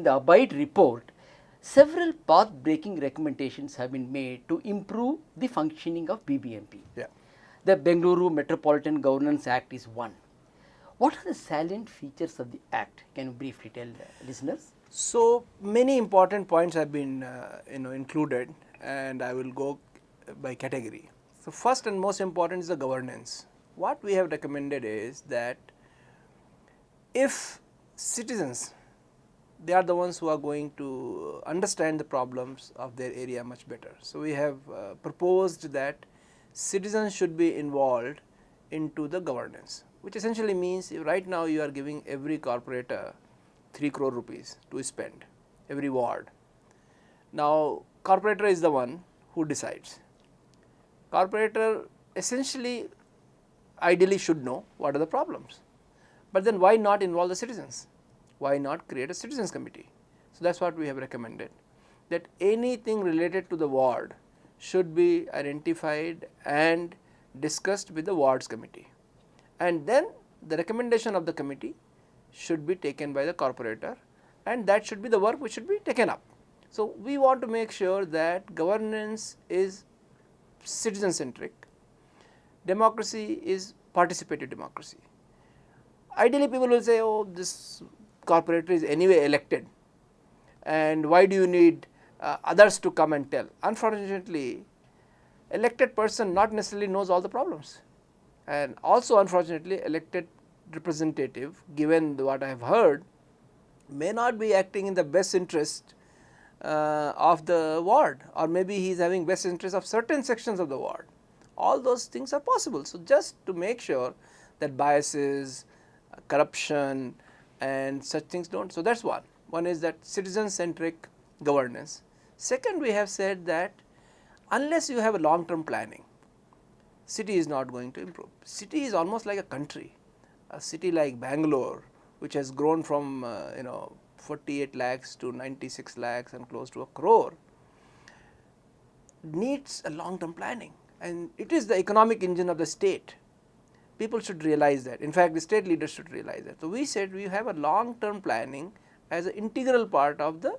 Abide report, several path-breaking recommendations have been made to improve the functioning of BBMP. Yeah. The Bengaluru Metropolitan Governance Act is one. What are the salient features of the Act? Can you briefly tell listeners? So many important points have been included, and I will go by category. So first and most important is the governance. What we have recommended is that if citizens, they are the ones who are going to understand the problems of their area much better. So we have proposed that citizens should be involved into the governance, which essentially means right now you are giving every corporator 3 crore rupees to spend, every ward. Now corporator is the one who decides. Corporator essentially ideally should know what are the problems, but then why not involve the citizens? Why not create a citizens committee? So that's what we have recommended, that anything related to the ward should be identified and discussed with the wards committee, and then the recommendation of the committee should be taken by the corporator, and that should be the work which should be taken up. So we want to make sure that governance is citizen centric, democracy is participative democracy. Ideally people will say, oh, this corporator is anyway elected, and why do you need others to come and tell? Unfortunately, elected person not necessarily knows all the problems, and also unfortunately elected representative, given what I have heard, may not be acting in the best interest of the ward, or maybe he is having best interest of certain sections of the ward. All those things are possible. So just to make sure that biases, corruption and such things don't. So that's one. One is that citizen centric governance. Second, we have said that unless you have a long term planning, city is not going to improve. City is almost like a country. A city like Bangalore, which has grown from 48 lakhs to 96 lakhs and close to a crore, needs a long term planning, and it is the economic engine of the state. People should realize that. In fact, the state leaders should realize that. So we said we have a long term planning as an integral part of the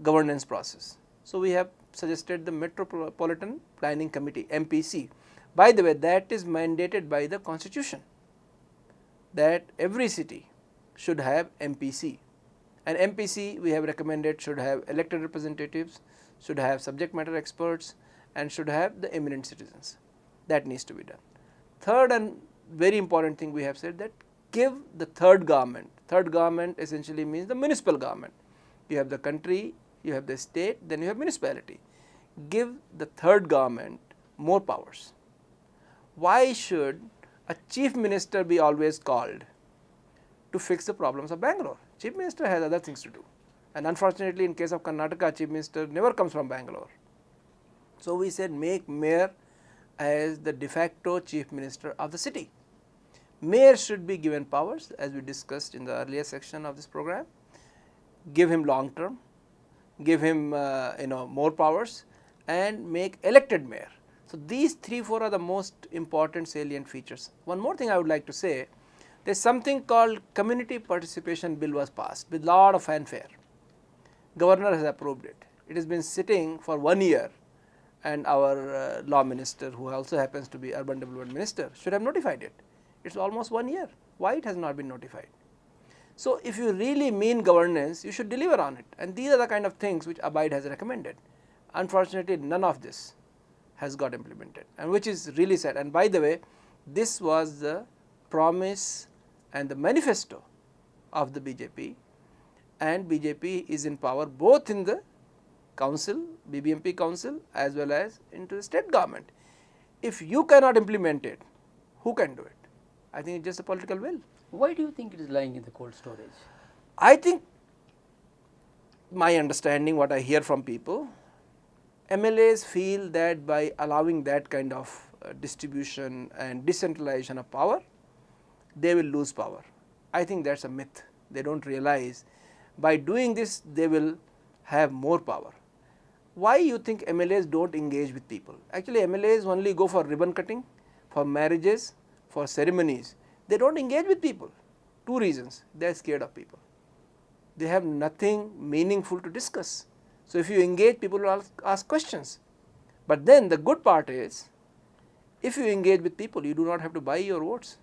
governance process. So we have suggested the Metropolitan Planning Committee, MPC. By the way, that is mandated by the constitution, that every city should have MPC, and MPC we have recommended should have elected representatives, should have subject matter experts, and should have the eminent citizens. That needs to be done. Third and very important thing, we have said that give the third government. Third government essentially means the municipal government. You have the country, you have the state, then you have municipality. Give the third government more powers. Why should a chief minister be always called to fix the problems of Bangalore? Chief minister has other things to do, and unfortunately in case of Karnataka, chief minister never comes from Bangalore. So we said make mayor as the de facto chief minister of the city. Mayor should be given powers, as we discussed in the earlier section of this program. Give him long term, give him more powers, and make elected mayor. So these 3-4 are the most important salient features. One more thing I would like to say, there is something called community participation bill was passed with lot of fanfare. Governor has approved it. It has been sitting for 1 year, and our law minister, who also happens to be urban development minister, should have notified it. It is almost 1 year. Why it has not been notified? So if you really mean governance, you should deliver on it, and these are the kind of things which Abide has recommended. Unfortunately, none of this has got implemented, and which is really sad. And by the way, this was the promise and the manifesto of the BJP, and BJP is in power both in the council, BBMP council, as well as into the state government. If you cannot implement it, who can do it? I think it's just a political will. Why do you think it is lying in the cold storage? I think, my understanding, what I hear from people, MLAs feel that by allowing that kind of distribution and decentralization of power, they will lose power. I think that's a myth. They don't realize by doing this they will have more power. Why you think MLAs don't engage with people? Actually, MLAs only go for ribbon cutting, for marriages, for ceremonies. They don't engage with people. Two reasons: they are scared of people. they have nothing meaningful to discuss. So, if you engage, people will ask questions. But then the good part is, if you engage with people, you do not have to buy your votes.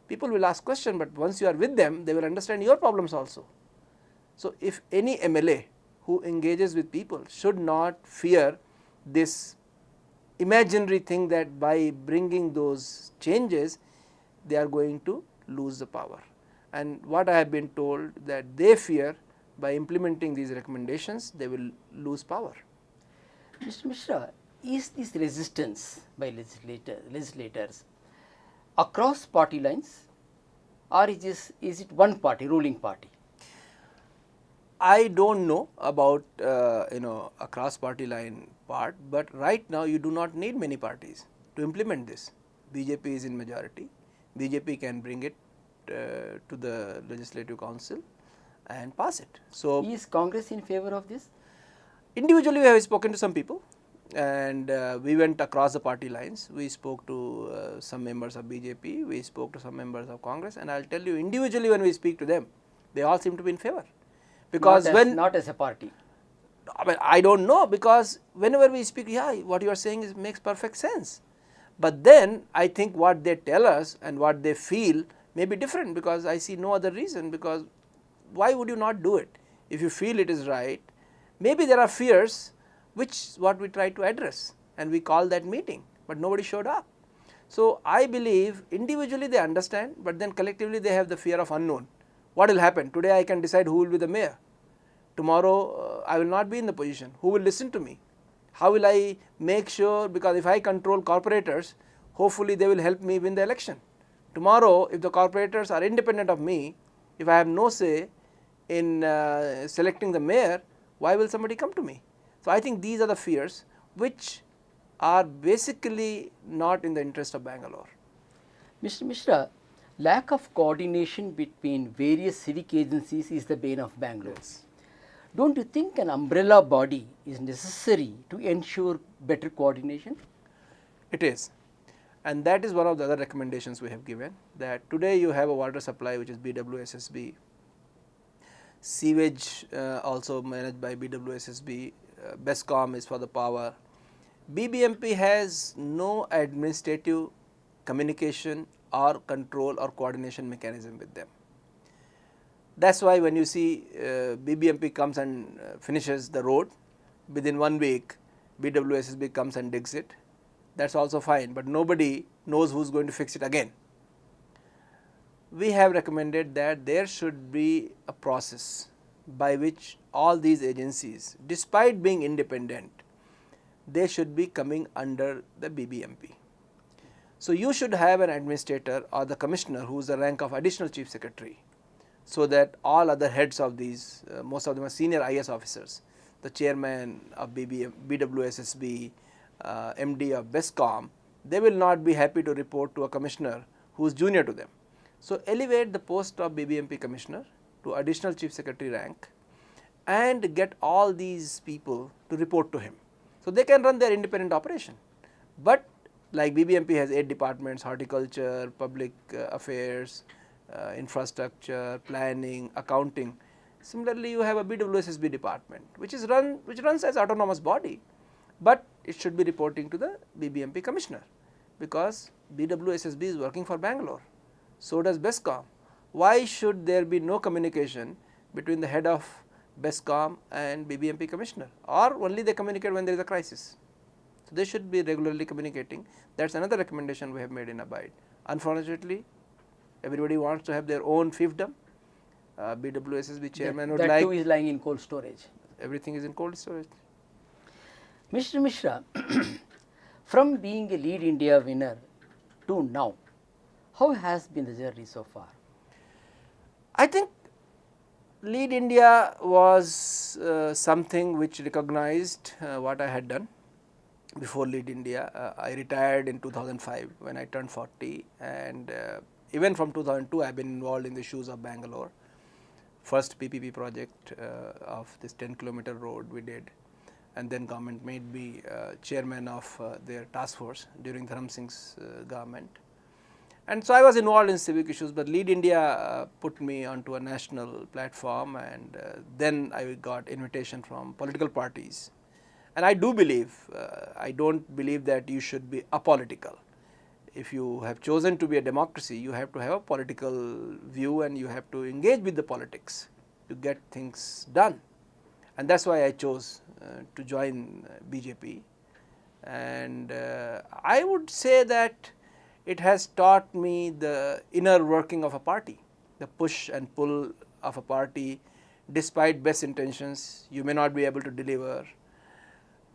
People will ask questions, but once you are with them, they will understand your problems also. So, if any MLA who engages with people should not fear this imaginary thing that by bringing those changes, they are going to lose the power. And what I have been told, that they fear by implementing these recommendations, they will lose power. Mr. Mishra, is this resistance by legislators across party lines, or is it one party, ruling party? I don't know about across party line part, but right now you do not need many parties to implement this. BJP is in majority. BJP can bring it to the Legislative Council and pass it. So, Is Congress in favor of this? individually we have spoken to some people, and we went across the party lines. We spoke to some members of BJP, we spoke to some members of Congress, and I will tell you, individually when we speak to them, they all seem to be in favor. Because not as a party. I don't know, because whenever we speak, yeah, what you are saying makes perfect sense. But then I think what they tell us and what they feel may be different, because I see no other reason. Because why would you not do it if you feel it is right? Maybe there are fears, which what we try to address, and we call that meeting, but nobody showed up. So I believe individually they understand, but then collectively they have the fear of unknown. What will happen? Today I can decide who will be the mayor. Tomorrow I will not be in the position. Who will listen to me? How will I make sure? Because if I control corporators, hopefully they will help me win the election. Tomorrow, if the corporators are independent of me, if I have no say in selecting the mayor, why will somebody come to me? So I think these are the fears which are basically not in the interest of Bangalore. Mr. Mishra, lack of coordination between various civic agencies is the bane of Bangalore. Yes. Don't you think an umbrella body is necessary to ensure better coordination? It is, and that is one of the other recommendations we have given, that today you have a water supply which is BWSSB, sewage also managed by BWSSB, BESCOM is for the power. BBMP has no administrative communication or control or coordination mechanism with them. That is why when you see BBMP comes and finishes the road, within 1 week BWSSB comes and digs it, that is also fine, but nobody knows who is going to fix it again. We have recommended that there should be a process by which all these agencies, despite being independent, they should be coming under the BBMP. So you should have an administrator or the commissioner who is the rank of additional chief secretary, so that all other heads of these, most of them are senior IS officers, the chairman of BWSSB, MD of BESCOM, they will not be happy to report to a commissioner who is junior to them. So elevate the post of BBMP commissioner to additional chief secretary rank and get all these people to report to him, so they can run their independent operation. But like BBMP has 8 departments: horticulture, public affairs, infrastructure, planning, accounting. Similarly, you have a BWSSB department which runs as autonomous body, but it should be reporting to the BBMP commissioner, because BWSSB is working for Bangalore, so does BESCOM. Why should there be no communication between the head of BESCOM and BBMP commissioner, or only they communicate when there is a crisis? So they should be regularly communicating. That is another recommendation we have made in Abide. Unfortunately, everybody wants to have their own fiefdom. BWSSB chairman would like. That too is lying in cold storage. Everything is in cold storage. Mr. Mishra, from being a Lead India winner to now, how has been the journey so far? I think Lead India was something which recognized what I had done before Lead India. I retired in 2005 when I turned 40, and even from 2002 I have been involved in the issues of Bangalore. First PPP project of this 10-kilometer road we did, and then government made me chairman of their task force during Dharam Singh's government. And so I was involved in civic issues, but Lead India put me onto a national platform, and then I got invitation from political parties. And I do believe, I don't believe that you should be apolitical. If you have chosen to be a democracy, you have to have a political view and you have to engage with the politics to get things done. And that is why I chose to join BJP. And I would say that it has taught me the inner working of a party, the push and pull of a party. Despite best intentions, you may not be able to deliver.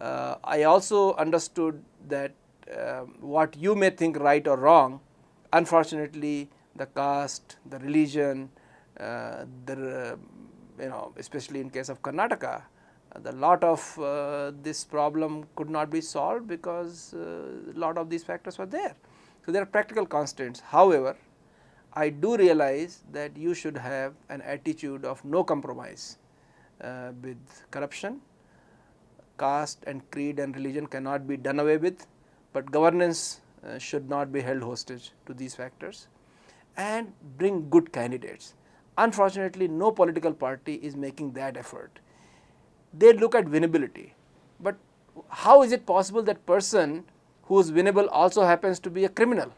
I also understood that what you may think right or wrong, unfortunately the caste, the religion, especially in case of Karnataka, the lot of this problem could not be solved because a lot of these factors were there. So, there are practical constraints. However, I do realize that you should have an attitude of no compromise with corruption. Caste and creed and religion cannot be done away with, but governance should not be held hostage to these factors, and bring good candidates. Unfortunately, no political party is making that effort. They look at winnability, but how is it possible that person who is winnable also happens to be a criminal,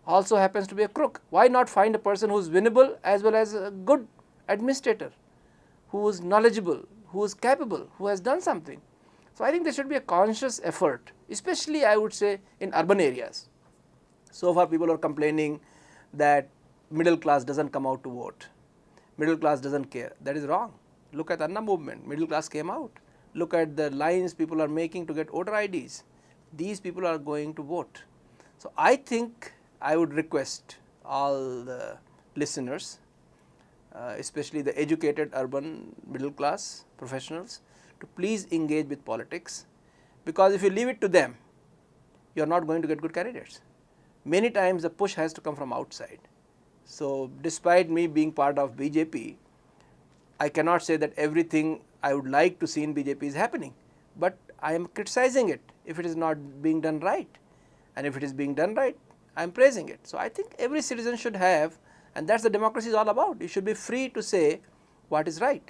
also happens to be a crook? Why not find a person who is winnable as well as a good administrator, who is knowledgeable, who is capable, who has done something? So, I think there should be a conscious effort, especially I would say in urban areas. So far people are complaining that middle class does not come out to vote, middle class does not care. That is wrong. Look at Anna movement, middle class came out. Look at the lines people are making to get voter IDs. These people are going to vote. So, I think I would request all the listeners, especially the educated urban middle class professionals, to please engage with politics, because if you leave it to them, you are not going to get good candidates. Many times the push has to come from outside. So, despite me being part of BJP, I cannot say that everything I would like to see in BJP is happening, but I am criticizing it if it is not being done right, and if it is being done right, I am praising it. So, I think every citizen should have, and that is the democracy is all about. You should be free to say what is right.